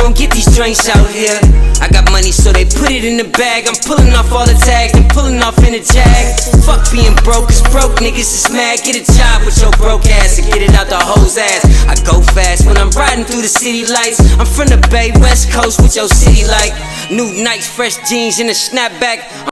won't get these joints out here. I got money, so they put it in the bag. I'm pulling off all the tags and pulling off in the jag. Fuck being broke, cause broke niggas is mad. Get a job with your broke ass and get it out the hoe's ass. I go fast when I'm riding through the city lights. I'm from the Bay, West Coast, with your city like new nice fresh jeans and a snapback.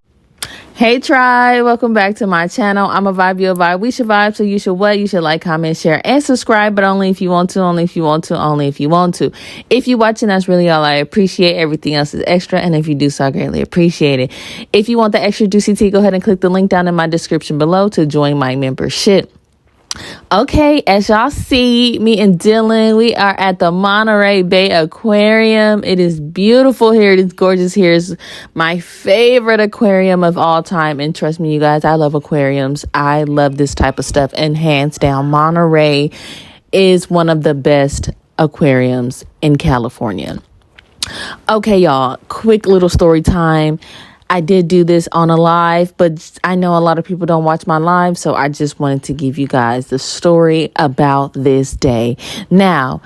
Hey tribe, welcome back to my channel. I'm a vibe, you a vibe, we should vibe, so you should what? You should like, comment, share, and subscribe, but only if you want to, only if you want to, only if you want to. If you're watching, that's really all I appreciate. Everything else is extra, and if you do so, I greatly appreciate it. If you want the extra juicy tea, go ahead and click the link down in my description below to join my membership. Okay, as y'all see, me and Dylan, we are at the Monterey Bay Aquarium. It is beautiful here. It is gorgeous here. It's my favorite aquarium of all time. And trust me, you guys, I love aquariums. I love this type of stuff. And hands down, Monterey is one of the best aquariums in California. Okay, y'all, quick little story time. I did do this on a live, but I know a lot of people don't watch my live, so I just wanted to give you guys the story about this day. Now,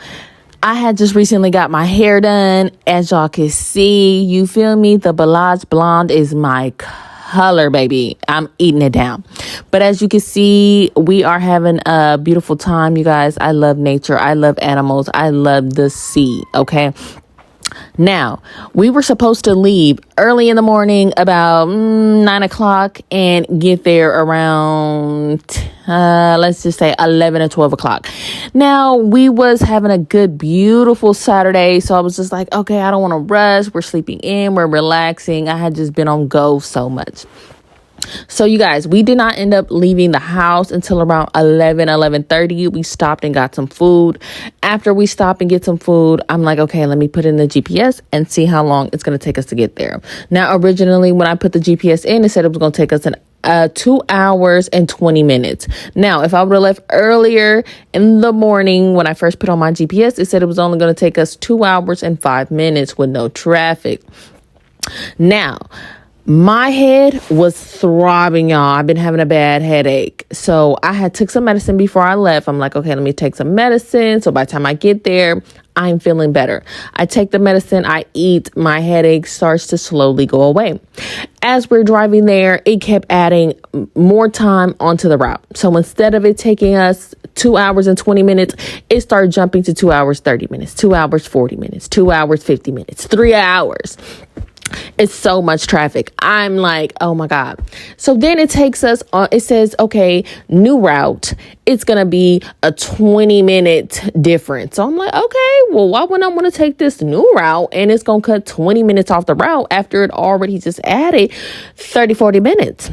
I had just recently got my hair done. As y'all can see, you feel me? The Balayage Blonde is my color, baby. I'm eating it down. But as you can see, we are having a beautiful time, you guys. I love nature. I love animals. I love the sea, okay? Now, we were supposed to leave early in the morning, about 9 o'clock, and get there around, let's just say 11 or 12 o'clock. Now, we was having a good, beautiful Saturday, so I was just like, okay, I don't want to rush. We're sleeping in. We're relaxing. I had just been on go so much. So you guys, we did not end up leaving the house until around 11:30. We stopped and got some food. After we stop and get some food, I'm like, okay, let me put in the GPS and see how long it's going to take us to get there. Now, originally, when I put the GPS in, it said it was going to take us 2 hours and 20 minutes. Now, if I would have left earlier in the morning when I first put on my GPS, it said it was only going to take us 2 hours and 5 minutes with no traffic. Now, my head was throbbing, y'all. I've been having a bad headache. So I had took some medicine before I left. I'm like, okay, let me take some medicine. So by the time I get there, I'm feeling better. I take the medicine, I eat, my headache starts to slowly go away. As we're driving there, it kept adding more time onto the route. So instead of it taking us 2 hours and 20 minutes, it started jumping to 2 hours, 30 minutes, 2 hours, 40 minutes, 2 hours, 50 minutes, 3 hours. It's so much traffic. I'm like, oh my God. So then it takes us on, it says, okay, new route. It's going to be a 20-minute difference. So I'm like, okay, well, why wouldn't I want to take this new route? And it's going to cut 20 minutes off the route after it already just added 30, 40 minutes.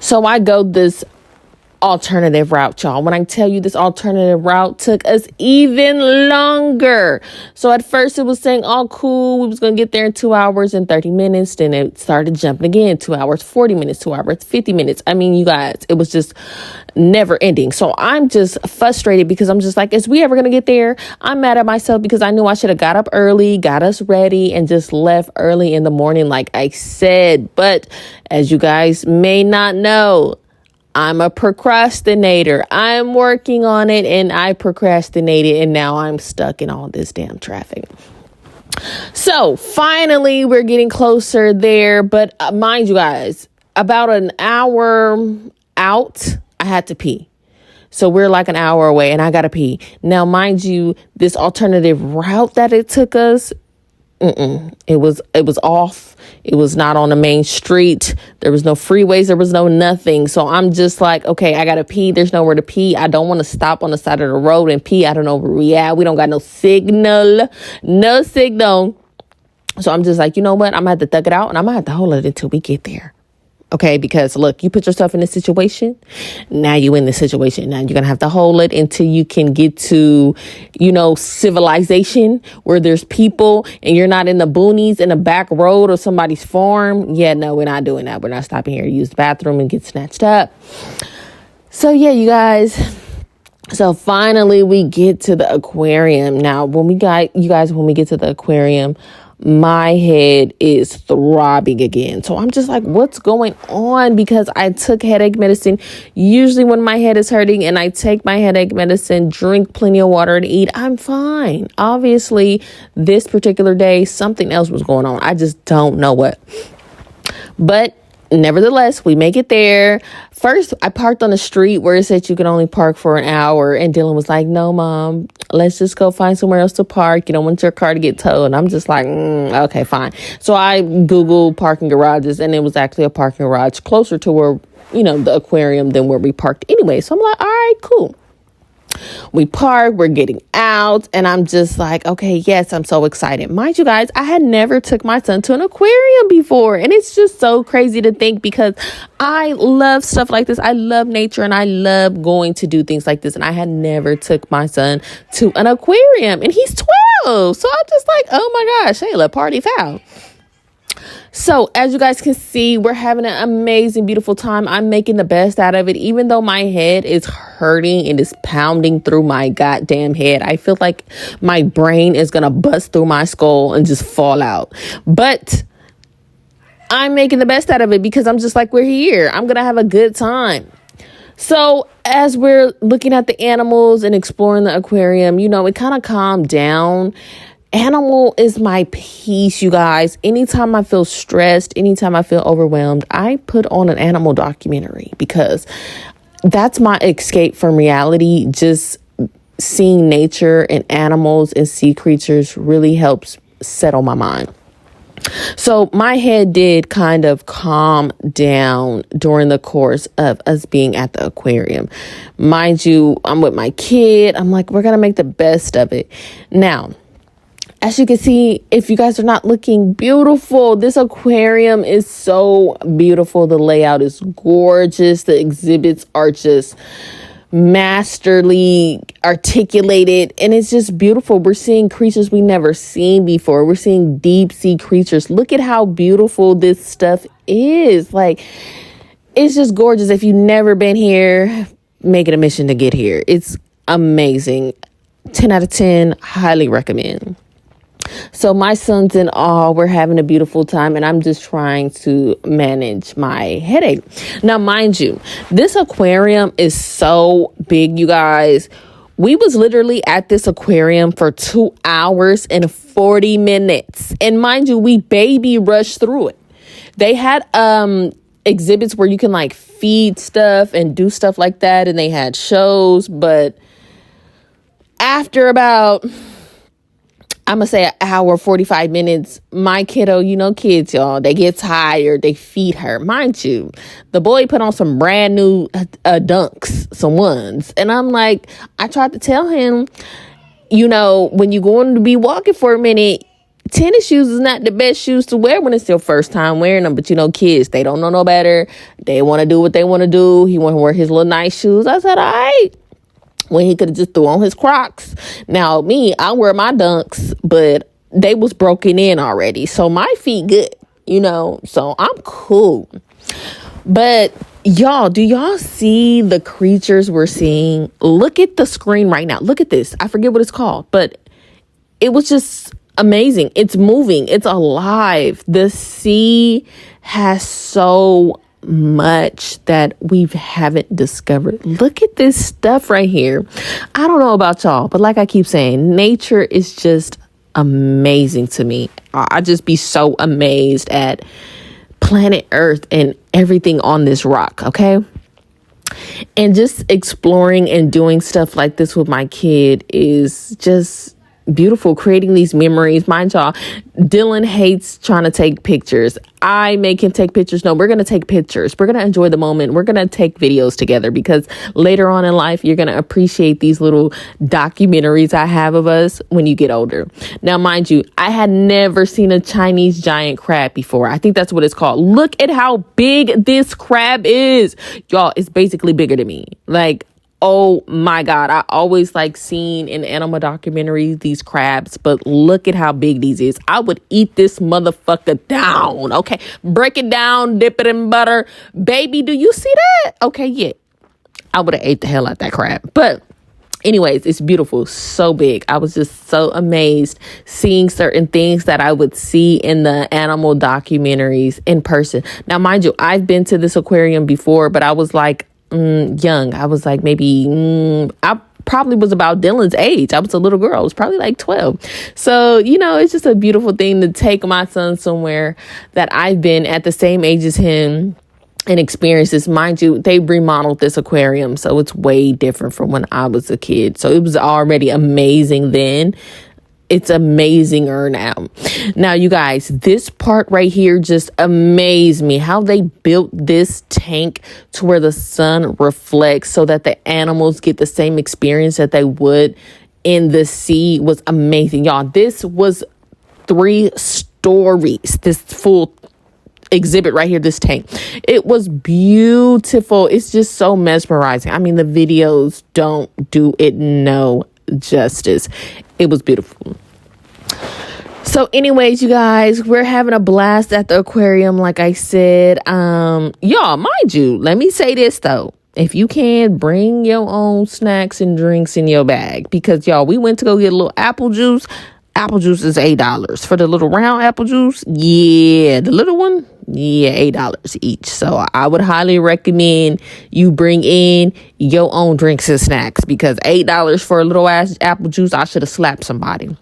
So I go this alternative route, y'all. When I tell you this alternative route took us even longer. So at first it was saying, oh, cool, we was going to get there in 2 hours and 30 minutes. Then it started jumping again, 2 hours, 40 minutes, 2 hours, 50 minutes. I mean, you guys, it was just never ending. So I'm just frustrated because I'm just like, is we ever going to get there? I'm mad at myself because I knew I should have got up early, got us ready, and just left early in the morning, like I said. But as you guys may not know, I'm a procrastinator. I'm working on it, and I procrastinated, and now I'm stuck in all this damn traffic. So finally, we're getting closer there. But mind you guys, about an hour out, I had to pee. So we're like an hour away, and I got to pee. Now, mind you, this alternative route that it took us, it was off. It was not on the main street. There was no freeways. There was no nothing. So I'm just like, okay, I got to pee. There's nowhere to pee. I don't want to stop on the side of the road and pee. I don't know where we at. We don't got no signal. No signal. So I'm just like, you know what? I'm going to have to thug it out, and I'm going to have to hold it until we get there. Okay, because look, you put yourself in this situation. Now you in this situation. Now you're going to have to hold it until you can get to, civilization where there's people and you're not in the boonies in a back road or somebody's farm. Yeah, no, we're not doing that. We're not stopping here to use the bathroom and get snatched up. So yeah, you guys. So finally we get to the aquarium. Now, when we get to the aquarium, my head is throbbing again. So I'm just like, what's going on? Because I took headache medicine. Usually when my head is hurting and I take my headache medicine, drink plenty of water and eat, I'm fine. Obviously, this particular day, something else was going on. I just don't know what. But nevertheless, we make it there. First, I parked on the street where it said you can only park for an hour. And Dylan was like, no, Mom, let's just go find somewhere else to park. You don't want your car to get towed. And I'm just like, okay, fine. So I Googled parking garages, and it was actually a parking garage closer to where, the aquarium than where we parked anyway. So I'm like, all right, cool. We park, we're getting out, and I'm just like, okay, yes, I'm so excited. Mind you guys, I had never took my son to an aquarium before, and it's just so crazy to think because I love stuff like this. I love nature, and I love going to do things like this, and I had never took my son to an aquarium, and he's 12, so I'm just like, oh my gosh, Shayla, party foul. So as you guys can see, we're having an amazing, beautiful time. I'm making the best out of it. Even though my head is hurting and is pounding through my goddamn head, I feel like my brain is going to bust through my skull and just fall out. But I'm making the best out of it because I'm just like, we're here. I'm going to have a good time. So as we're looking at the animals and exploring the aquarium, it kind of calmed down. Animal is my peace, you guys. Anytime I feel stressed, anytime I feel overwhelmed, I put on an animal documentary because that's my escape from reality. Just seeing nature and animals and sea creatures really helps settle my mind. So my head did kind of calm down during the course of us being at the aquarium. Mind you, I'm with my kid. I'm like, we're going to make the best of it. Now, as you can see, if you guys are not looking beautiful, this aquarium is so beautiful. The layout is gorgeous. The exhibits are just masterly articulated, and it's just beautiful. We're seeing creatures we never seen before. We're seeing deep sea creatures. Look at how beautiful this stuff is. Like, it's just gorgeous. If you've never been here, make it a mission to get here. It's amazing. 10 out of 10, highly recommend. So my son's in awe. We're having a beautiful time, and I'm just trying to manage my headache. Now, mind you, this aquarium is so big, you guys. We was literally at this aquarium for 2 hours and 40 minutes. And mind you, we baby rushed through it. They had exhibits where you can like feed stuff and do stuff like that. And they had shows. But after about, I'm going to say an hour, 45 minutes, my kiddo, kids, y'all, they get tired. They feed her. Mind you, the boy put on some brand new dunks, some ones. And I'm like, I tried to tell him, when you're going to be walking for a minute, tennis shoes is not the best shoes to wear when it's your first time wearing them. But, kids, they don't know no better. They want to do what they want to do. He want to wear his little nice shoes. I said, all right. When he could have just threw on his Crocs. Now, me, I wear my dunks, but they was broken in already. So my feet good, so I'm cool. But y'all, do y'all see the creatures we're seeing? Look at the screen right now. Look at this. I forget what it's called, but it was just amazing. It's moving. It's alive. The sea has so much that we haven't discovered. Look at this stuff right here. I don't know about y'all, but like I keep saying, nature is just amazing to me. I just be so amazed at planet Earth and everything on this rock, okay? And just exploring and doing stuff like this with my kid is just beautiful, creating these memories. Mind y'all, Dylan hates trying to take pictures. I make him take pictures. No, we're going to take pictures. We're going to enjoy the moment. We're going to take videos together because later on in life, you're going to appreciate these little documentaries I have of us when you get older. Now, mind you, I had never seen a Chinese giant crab before. I think that's what it's called. Look at how big this crab is. Y'all, it's basically bigger than me. Like, oh my God. I always like seeing in animal documentaries these crabs, but look at how big these is. I would eat this motherfucker down. Okay. Break it down, dip it in butter. Baby, do you see that? Okay, yeah. I would have ate the hell out that crab. But Anyways, it's beautiful, so big. I was just so amazed seeing certain things that I would see in the animal documentaries in person. Now, mind you, I've been to this aquarium before, but I was like young. I was like maybe, I probably was about Dylan's age. I was a little girl. I was probably like 12. So, you know, it's just a beautiful thing to take my son somewhere that I've been at the same age as him and experiences. Mind you, they remodeled this aquarium, so it's way different from when I was a kid. So it was already amazing then. It's amazinger now. Now, you guys, this part right here just amazed me. How they built this tank to where the sun reflects so that the animals get the same experience that they would in the sea was amazing. Y'all, this was 3 stories. This full exhibit right here, this tank. It was beautiful. It's just so mesmerizing. I mean, the videos don't do it no justice. It was beautiful. So anyways, you guys, we're having a blast at the aquarium, like I said. Y'all, mind you, let me say this though. If you can, bring your own snacks and drinks in your bag, because y'all, we went to go get a little apple juice. Apple juice is $8 for the little round apple juice. Yeah, the little one. Yeah, $8 each. So I would highly recommend you bring in your own drinks and snacks, because $8 for a little ass apple juice, I should have slapped somebody.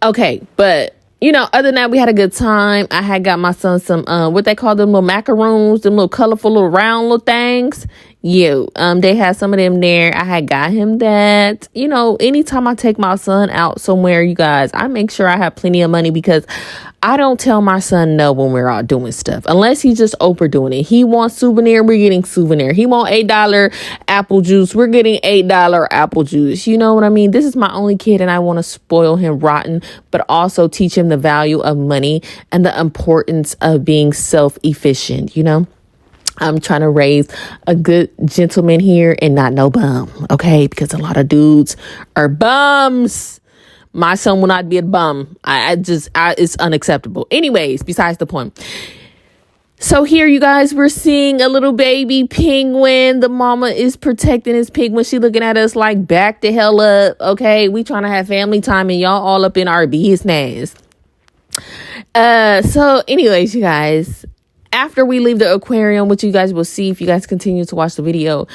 Okay, but you know, other than that, we had a good time. I had got my son some what they call them little macaroons, them little colorful little round little things. Yeah, they had some of them there. I had got him that. You know, anytime I take my son out somewhere, you guys, I make sure I have plenty of money, because I don't tell my son no when we're out doing stuff, unless he's just overdoing it. He wants souvenir, we're getting souvenir. He want $8 apple juice, we're getting $8 apple juice. You know what I mean? This is my only kid, and I want to spoil him rotten, but also teach him the value of money and the importance of being self-efficient, you know? I'm trying to raise a good gentleman here and not no bum, okay? Because a lot of dudes are bums. My son will not be a bum. It's unacceptable. Anyways, besides the point. So here, you guys, we're seeing a little baby penguin. The mama is protecting his penguin. She looking at us like, back the hell up, okay? We trying to have family time and y'all all up in our business. So anyways, you guys, after we leave the aquarium, which you guys will see if you guys continue to watch the video,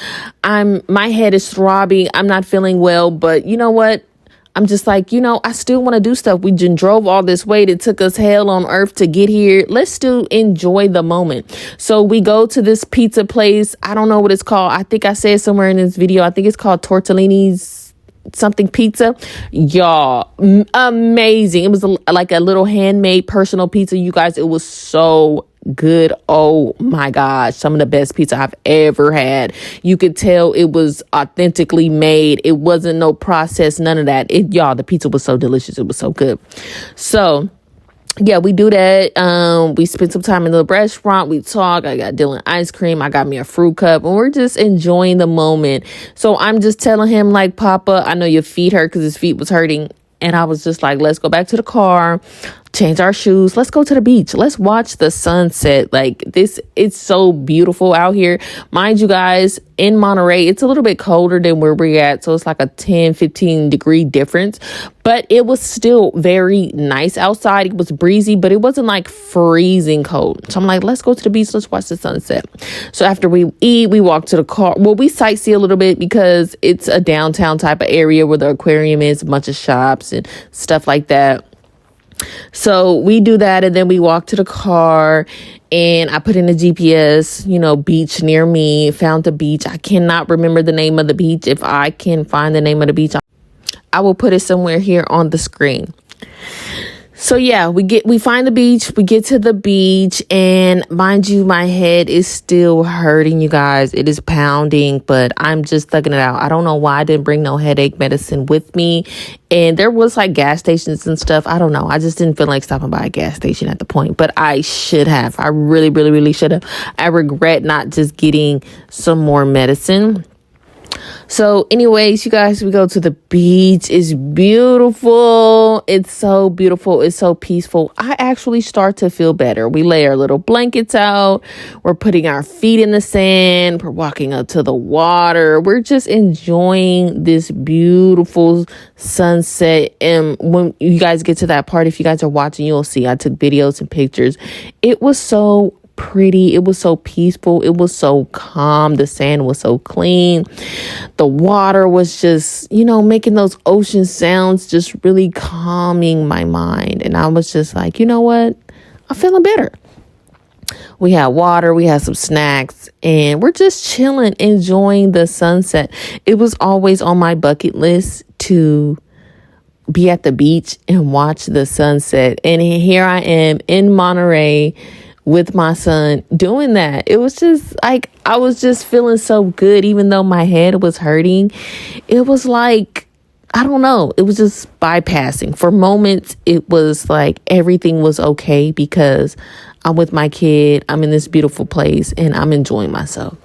my head is throbbing. I'm not feeling well, but you know what? I'm just like, you know, I still want to do stuff. We just drove all this way. It took us hell on earth to get here. Let's still enjoy the moment. So we go to this pizza place. I don't know what it's called. I think I said somewhere in this video, I think it's called Tortellini's something pizza. Y'all, amazing. It was like a little handmade personal pizza, you guys. It was so good. Oh my gosh, some of the best pizza I've ever had. You could tell it was authentically made. It wasn't no process, none of that. Y'all, the pizza was so delicious. It was so good. So yeah, we do that. We spent some time in the restaurant. We talk. I got Dylan ice cream. I got me a fruit cup, and we're just enjoying the moment. So I'm just telling him, like, Papa, I know your feet hurt, because his feet was hurting. And I was just like, let's go back to the car, change our shoes. Let's go to the beach. Let's watch the sunset. Like this, it's so beautiful out here. Mind you guys, in Monterey, it's a little bit colder than where we're at. So it's like a 10, 15 degree difference, but it was still very nice outside. It was breezy, but it wasn't like freezing cold. So I'm like, let's go to the beach. Let's watch the sunset. So after we eat, we walk to the car. Well, we sightsee a little bit, because it's a downtown type of area where the aquarium is, a bunch of shops and stuff like that. So we do that, and then we walk to the car, and I put in the GPS, you know, beach near me, found the beach. I cannot remember the name of the beach. If I can find the name of the beach, I will put it somewhere here on the screen. So yeah, we find the beach, we get to the beach, and mind you, my head is still hurting, you guys. It is pounding, but I'm just thugging it out. I don't know why I didn't bring no headache medicine with me. And there was like gas stations and stuff. I don't know. I just didn't feel like stopping by a gas station at the point, but I should have. I really, really, really should have. I regret not just getting some more medicine. So anyways, you guys, we go to the beach. It's beautiful. It's so beautiful. It's so peaceful. I actually start to feel better. We lay our little blankets out. We're putting our feet in the sand. We're walking up to the water. We're just enjoying this beautiful sunset. And when you guys get to that part, if you guys are watching, you'll see I took videos and pictures. It was so pretty. It was so peaceful. It was so calm. The sand was so clean. The water was just, making those ocean sounds, just really calming my mind. And I was just like, you know what? I'm feeling better. We had water, we had some snacks, and we're just chilling, enjoying the sunset. It was always on my bucket list to be at the beach and watch the sunset. And here I am in Monterey with my son doing that. It was just like, I was just feeling so good, even though my head was hurting. It was like, I don't know, it was just bypassing. For moments, it was like everything was okay because I'm with my kid, I'm in this beautiful place, and I'm enjoying myself.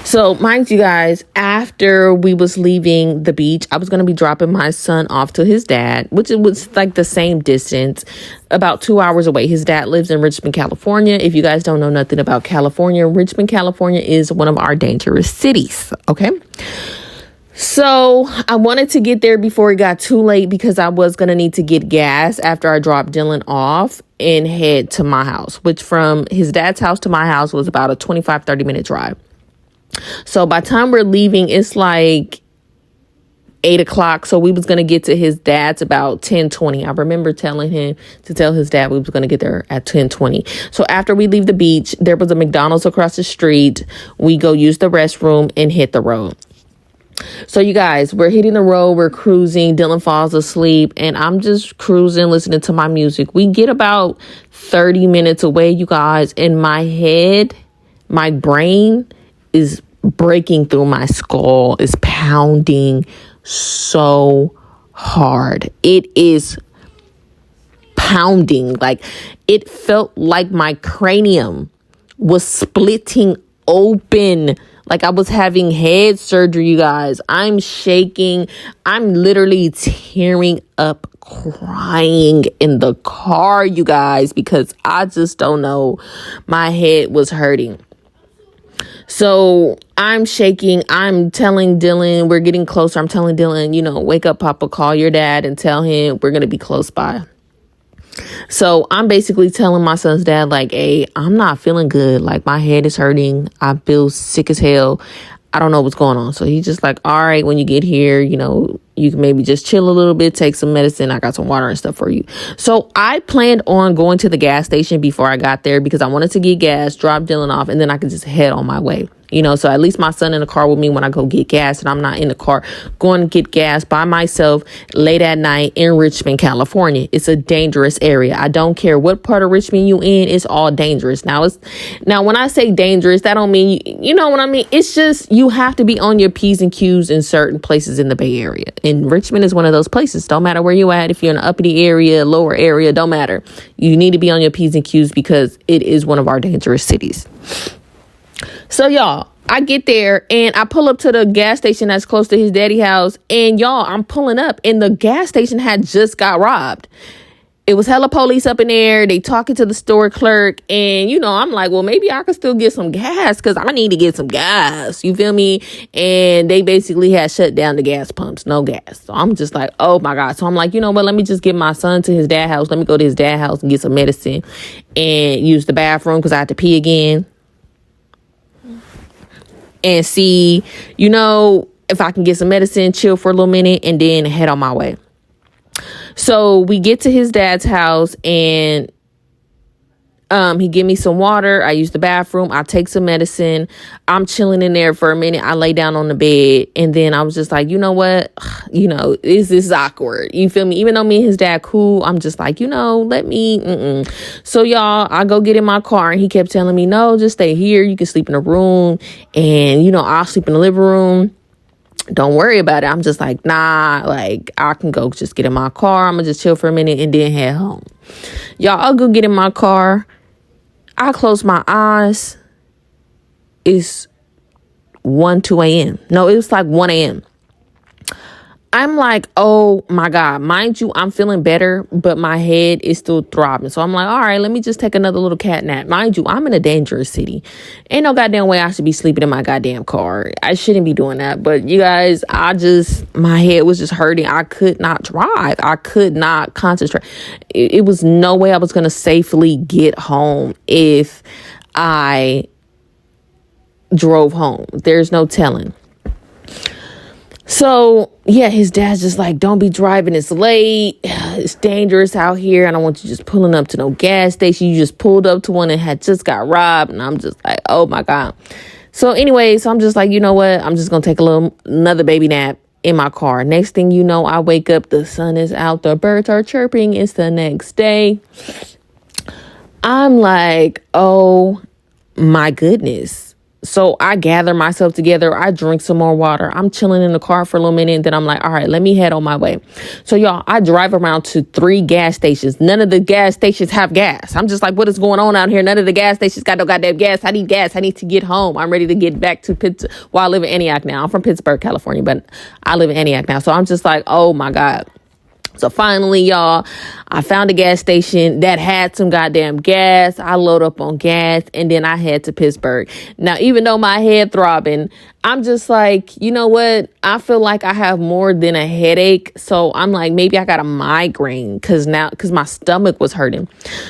So mind you guys, after we was leaving the beach, I was going to be dropping my son off to his dad, which it was like the same distance, about 2 hours away. His dad lives in Richmond, California. If you guys don't know nothing about California, Richmond, California is one of our dangerous cities. Okay. So I wanted to get there before it got too late because I was going to need to get gas after I dropped Dylan off and head to my house, which from his dad's house to my house was about a 25-30 minute drive. So by the time we're leaving, it's like 8 o'clock. So we was going to get to his dad's about 10:20. I remember telling him to tell his dad we was going to get there at 10:20. So after we leave the beach, there was a McDonald's across the street. We go use the restroom and hit the road. So you guys, we're hitting the road. We're cruising. Dylan falls asleep and I'm just cruising, listening to my music. We get about 30 minutes away, you guys, and my head, my brain is breaking through my skull, is pounding so hard. It is pounding. Like, it felt like my cranium was splitting open. Like I was having head surgery, you guys. I'm shaking. I'm literally tearing up, crying in the car, you guys, because I just don't know. My head was hurting. So I'm shaking. I'm telling Dylan, we're getting closer. I'm telling Dylan, wake up, Papa, call your dad and tell him we're going to be close by. So I'm basically telling my son's dad, like, hey, I'm not feeling good. Like, my head is hurting. I feel sick as hell. I don't know what's going on. So he's just like, all right, when you get here, you can maybe just chill a little bit, take some medicine. I got some water and stuff for you. So I planned on going to the gas station before I got there because I wanted to get gas, drop Dylan off, and then I could just head on my way. So at least my son in the car with me when I go get gas, and I'm not in the car going to get gas by myself late at night in Richmond, California. It's a dangerous area. I don't care what part of Richmond you in. It's all dangerous. Now when I say dangerous, that don't mean, you know what I mean? It's just, you have to be on your P's and Q's in certain places in the Bay Area. And Richmond is one of those places. Don't matter where you at. If you're in an uppity area, lower area, don't matter. You need to be on your P's and Q's because it is one of our dangerous cities. So y'all, I get there and I pull up to the gas station that's close to his daddy house. And y'all, I'm pulling up and the gas station had just got robbed. It was hella police up in there. They talking to the store clerk. And, I'm like, well, maybe I could still get some gas because I need to get some gas. You feel me? And they basically had shut down the gas pumps. No gas. So I'm just like, oh, my God. So I'm like, you know what? Let me just get my son to his dad's house. Let me go to his dad's house and get some medicine and use the bathroom because I have to pee again. And see, if I can get some medicine, chill for a little minute, and then head on my way. So we get to his dad's house, and he give me some water. I use the bathroom. I take some medicine. I'm chilling in there for a minute. I lay down on the bed, and then I was just like, you know what? This is awkward. You feel me? Even though me and his dad cool, I'm just like, let me. So y'all, I go get in my car, and he kept telling me, no, just stay here. You can sleep in the room, and I'll sleep in the living room. Don't worry about it. I'm just like, nah, like I can go just get in my car. I'm gonna just chill for a minute and then head home. Y'all, I'll go get in my car. I close my eyes. It's 2 a.m. No, it was like 1 a.m. I'm like, oh my God, mind you, I'm feeling better, but my head is still throbbing. So I'm like, all right, let me just take another little cat nap. Mind you, I'm in a dangerous city. Ain't no goddamn way I should be sleeping in my goddamn car. I shouldn't be doing that. But you guys, my head was just hurting. I could not drive. I could not concentrate. It was no way I was going to safely get home if I drove home. There's no telling. So, yeah, his dad's just like, don't be driving. It's late. It's dangerous out here. I don't want you just pulling up to no gas station. You just pulled up to one and had just got robbed. And I'm just like, oh, my God. So anyway, I'm just like, you know what? I'm just going to take another baby nap in my car. Next thing you know, I wake up. The sun is out. The birds are chirping. It's the next day. I'm like, oh, my goodness. So I gather myself together. I drink some more water. I'm chilling in the car for a little minute. And then I'm like, all right, let me head on my way. So y'all, I drive around to 3 gas stations. None of the gas stations have gas. I'm just like, what is going on out here? None of the gas stations got no goddamn gas. I need gas. I need to get home. I'm ready to get back to Pittsburgh. Well, I live in Antioch now. I'm from Pittsburgh, California, but I live in Antioch now. So I'm just like, oh my God. So finally, y'all, I found a gas station that had some goddamn gas. I load up on gas and then I head to Pittsburgh. Now, even though my head throbbing, I'm just like, you know what? I feel like I have more than a headache. So I'm like, maybe I got a migraine because my stomach was hurting.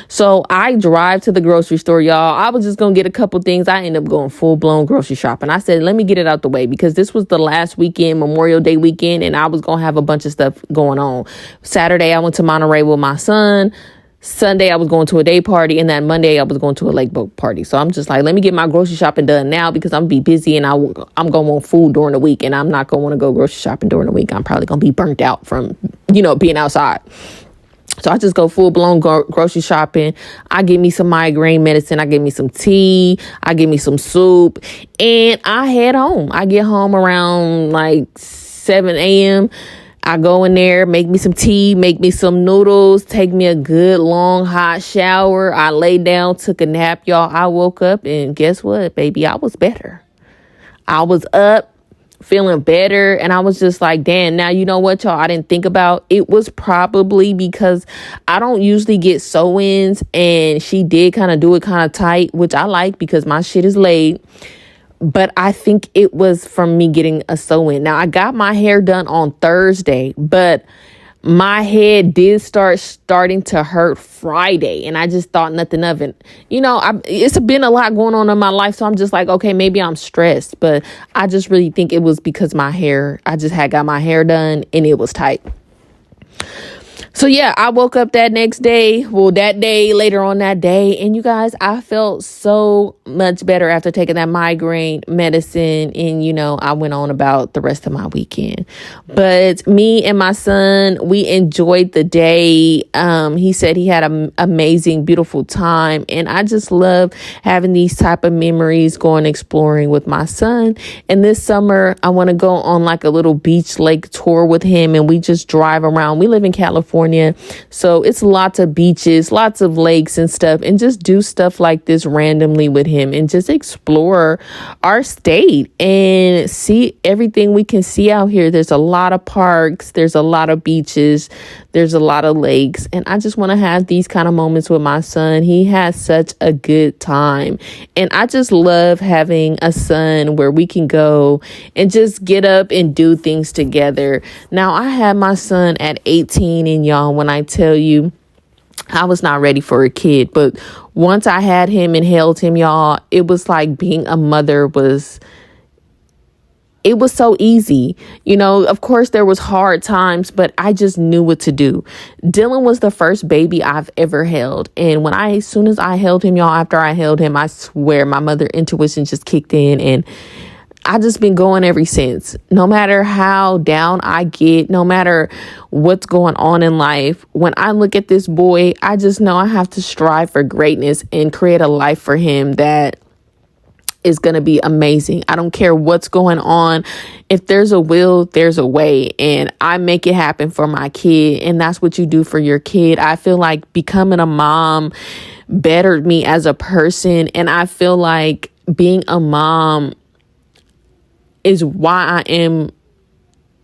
So I drive to the grocery store, y'all. I was just going to get a couple things. I ended up going full blown grocery shopping. I said, let me get it out the way because this was the last weekend, Memorial Day weekend, and I was going to have a bunch of stuff going on. Saturday, I went to Monterey with my son. Sunday, I was going to a day party, and then Monday, I was going to a lake boat party. So I'm just like, let me get my grocery shopping done now because I'm going to be busy and I'm going to want food during the week, and I'm not going to want to go grocery shopping during the week. I'm probably going to be burnt out from, being outside. So I just go full blown grocery shopping. I get me some migraine medicine. I get me some tea. I get me some soup, and I head home. I get home around like 7 a.m. I go in there, make me some tea, make me some noodles, take me a good long hot shower. I lay down, took a nap, y'all. I woke up and guess what, baby? I was better. I was up, feeling better. And I was just like, damn, now you know what, y'all, I didn't think about. It was probably because I don't usually get sew-ins, and she did kind of do it kind of tight, which I like because my shit is laid. But I think it was from me getting a sew-in. Now, I got my hair done on Thursday, but my head did starting to hurt Friday, and I just thought nothing of it. It's been a lot going on in my life, so I'm just like, okay, maybe I'm stressed. But I just really think it was because I just had got my hair done, and it was tight. So yeah, I woke up that next day, later on that day, and you guys, I felt so much better after taking that migraine medicine, and I went on about the rest of my weekend. But me and my son, we enjoyed the day. He said he had an amazing, beautiful time, and I just love having these type of memories, going exploring with my son. And this summer, I want to go on like a little beach lake tour with him, and we just drive around. We live in California. So it's lots of beaches, lots of lakes and stuff, and just do stuff like this randomly with him and just explore our state and see everything we can see out here. There's a lot of parks. There's a lot of beaches. There's a lot of lakes. And I just want to have these kind of moments with my son. He has such a good time. And I just love having a son where we can go and just get up and do things together. Now, I had my son at 18, and y'all, when I tell you, I was not ready for a kid. But once I had him and held him, y'all, it was like being a mother it was so easy. Of course there was hard times, but I just knew what to do. Dylan was the first baby I've ever held. And as soon as I held him, y'all, after I held him, I swear my mother intuition just kicked in, and I just been going ever since. No matter how down I get, no matter what's going on in life, when I look at this boy, I just know I have to strive for greatness and create a life for him that is going to be amazing. I don't care what's going on. If there's a will, there's a way, and I make it happen for my kid. And that's what you do for your kid. I feel like becoming a mom bettered me as a person. And I feel like being a mom is why I am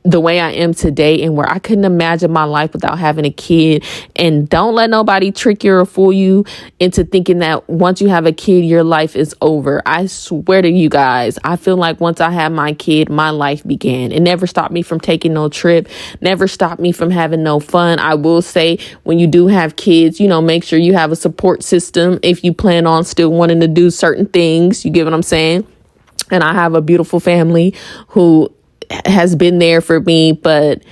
the way I am today, and where I couldn't imagine my life without having a kid. And don't let nobody trick you or fool you into thinking that once you have a kid, your life is over. I swear to you guys, I feel like once I had my kid, my life began. It never stopped me from taking no trip, never stopped me from having no fun. I will say, when you do have kids, you know, make sure you have a support system if you plan on still wanting to do certain things. You get what I'm saying? And I have a beautiful family who has been there for me. But,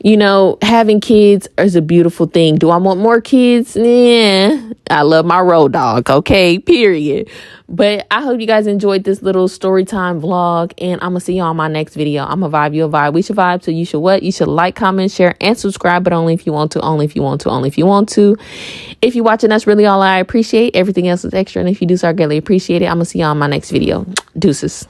you know, having kids is a beautiful thing. Do I want more kids? Yeah, I love my road dog. Okay, period. But I hope you guys enjoyed this little story time vlog, and I'm gonna see you on my next video. I'm gonna vibe you a vibe. We should vibe. So you should what? You should like, comment, share, and subscribe, but only if you want to, only if you want to, only if you want to. If you're watching, that's really all I appreciate. Everything else is extra, and if you do, so I greatly appreciate it. I'm gonna see you on my next video. Deuces.